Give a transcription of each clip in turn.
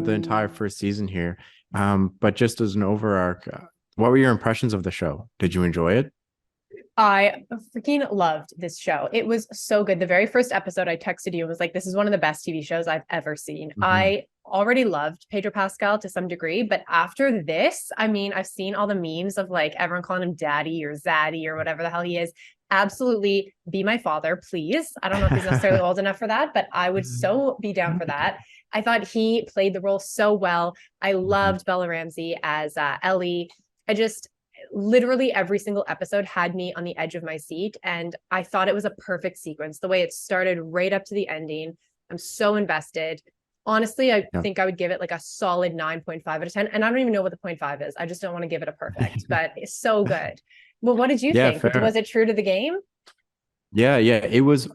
the entire first season here, but just as an overarch, what were your impressions of the show? Did you enjoy it? I freaking loved this show. It was so good. The very first episode I texted you and was like, this is one of the best TV shows I've ever seen. Mhm. I already loved Pedro Pascal to some degree, but after this, I mean, I've seen all the memes of like everyone calling him daddy or zaddy or whatever the hell he is. Absolutely be my father, please. I don't know if he's necessarily old enough for that, but I would so be down for that. I thought he played the role so well. I Mhm. loved Bella Ramsey as Ellie. I just literally every single episode had me on the edge of my seat. And I thought it was a perfect sequence, the way it started right up to the ending. I'm so invested. Honestly, I Yeah. think I would give it like a solid 9.5 out of 10. And I don't even know what the point five is. I just don't want to give it a perfect, but it's so good. Well, what did you Yeah, think? fair. Was it true to the game? Yeah, it was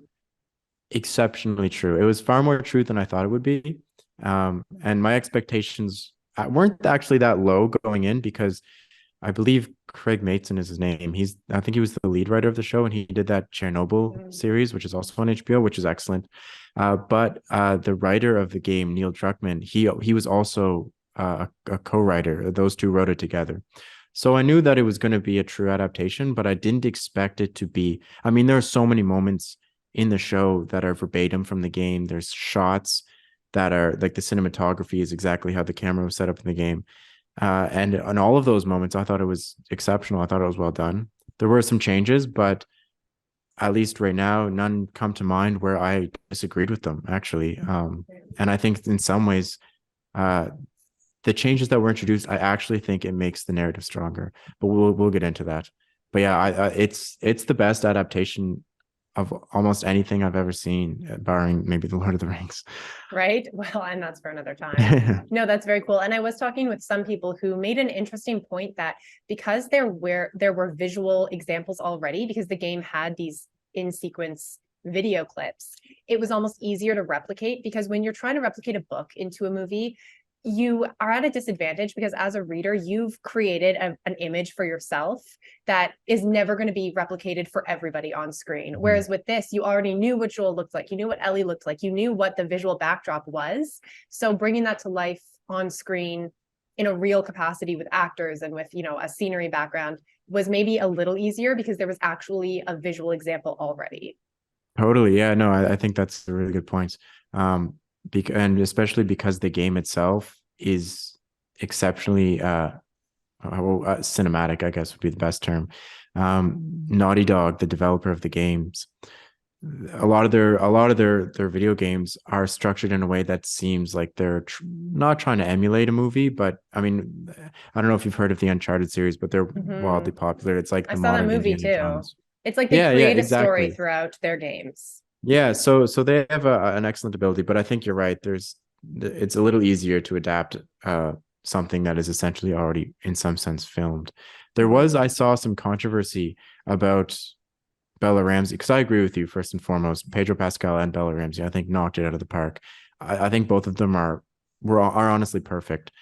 exceptionally true. It was far more true than I thought it would be. And my expectations weren't actually that low going in because I believe Craig Mason is his name. I think he was the lead writer of the show, and he did that Chernobyl Mm. series, which is also on HBO, which is excellent. But the writer of the game, Neil Druckmann, he was also a co-writer. Those two wrote it together. So I knew that it was going to be a true adaptation, but I didn't expect it to be. I mean, there are so many moments in the show that are verbatim from the game. There's shots that are like the cinematography is exactly how the camera was set up in the game. And on all of those moments, I thought it was exceptional. I thought it was well done. There were some changes, but at least right now, none come to mind where I disagreed with them, actually. And I think in some ways, uh, the changes that were introduced, I actually think it makes the narrative stronger. But we'll get into that. But yeah, it's the best adaptation of almost anything I've ever seen, barring maybe the Lord of the Rings. Right? Well, and that's for another time. No, that's very cool. And I was talking with some people who made an interesting point that because there were visual examples already, because the game had these in sequence video clips, it was almost easier to replicate because when you're trying to replicate a book into a movie, you are at a disadvantage because as a reader, you've created an image for yourself that is never going to be replicated for everybody on screen. Mhm. Whereas with this, you already knew what Joel looked like, you knew what Ellie looked like, you knew what the visual backdrop was. So bringing that to life on screen in a real capacity with actors and with a scenery background was maybe a little easier because there was actually a visual example already. Totally. Yeah, no, I think that's a really good point. And especially because the game itself is exceptionally cinematic, I guess would be the best term. Naughty Dog, the developer of the games, a lot of their video games are structured in a way that seems like they're not trying to emulate a movie, but I mean, I don't know if you've heard of the Uncharted series, but they're wildly Mm-hmm. popular. It's like I the saw that modern movie Indiana too. Jones. It's like they Yeah, create a story exactly. throughout their games. Yeah, so they have an excellent ability, but I think you're right. It's a little easier to adapt something that is essentially already in some sense filmed. I Mm-hmm. saw some controversy about Bella Ramsey because I agree with you first and foremost. Pedro Pascal and Bella Ramsey, I think knocked it out of the park. I think both of them are honestly perfect.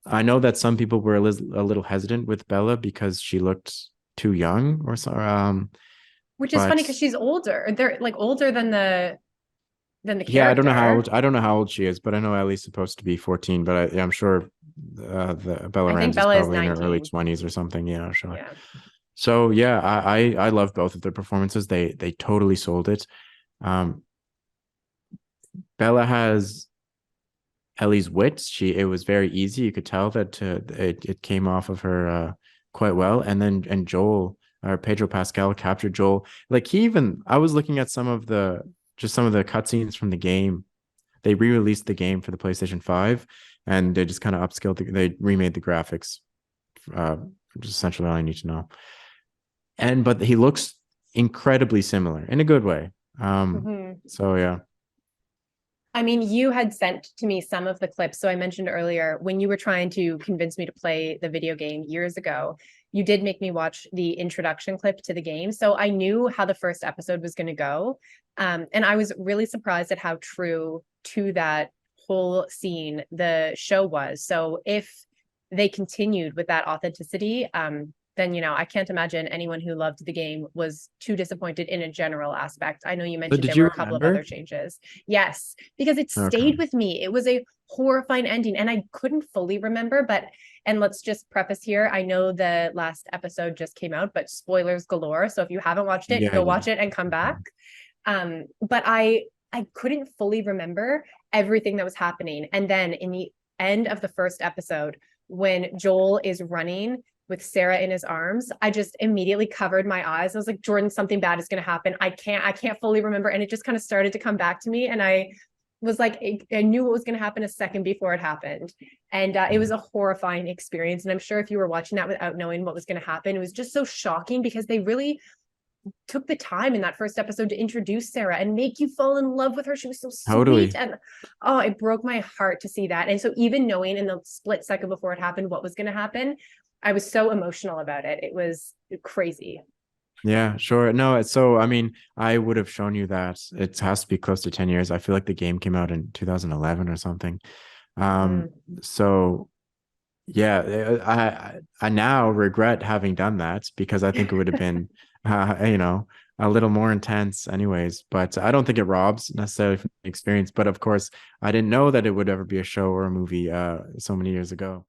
I know that some people were a little hesitant with Bella because she looked too young or so. Which is funny But because she's older. They're like older than the Yeah, character. I don't know how old she is, but I know Ellie's supposed to be 14. But I'm sure the Bella I think Ramsey's Bella is probably in her early 19. 20s or something. Yeah, sure. Yeah. So yeah, I love both of their performances. They totally sold it. Um, Bella has Ellie's wit. It was very easy. You could tell that it came off of her quite well. And Joel or Pedro Pascal captured Joel. Like I was looking at some of the cutscenes from the game. They re-released the game for the PlayStation 5 and they just kind of they remade the graphics, uh, which is essentially all I need to know. But he looks incredibly similar in a good way. Mm-hmm. So yeah. I mean, you had sent to me some of the clips. So I mentioned earlier when you were trying to convince me to play the video game years ago, you did make me watch the introduction clip to the game. So I knew how the first episode was going to go. And I was really surprised at how true to that whole scene the show was. So if they continued with that authenticity, then I can't imagine anyone who loved the game was too disappointed in a general aspect. I know you So mentioned did there were you a couple of other remember? changes. Yes, because it Okay. stayed with me. It was a horrifying ending, and I couldn't fully remember. But and let's just preface here. I know the last episode just came out, but spoilers galore. So if you haven't watched it, Yeah, go yeah. watch it and come back. But I couldn't fully remember everything that was happening. And then in the end of the first episode, when Joel is running with Sarah in his arms, I just immediately covered my eyes. I was like, Jordan, something bad is going to happen. I can't fully remember. And it just kind of started to come back to me. And I was like, I knew what was going to happen a second before it happened. And it was a horrifying experience. And I'm sure if you were watching that without knowing what was going to happen, it was just so shocking because they really took the time in that first episode to introduce Sarah and make you fall in love with her. She was so sweet. Totally. And oh, it broke my heart to see that. And so even knowing in the split second before it happened what was going to happen, I was so emotional about it. It was crazy. Yeah, sure. No, so I mean, I would have shown you that it has to be close to 10 years. I feel like the game came out in 2011 or something. Um, Mm. so yeah, I now regret having done that because I think it would have been a little more intense anyways, but I don't think it robs necessarily from the experience. But of course, I didn't know that it would ever be a show or a movie so many years ago.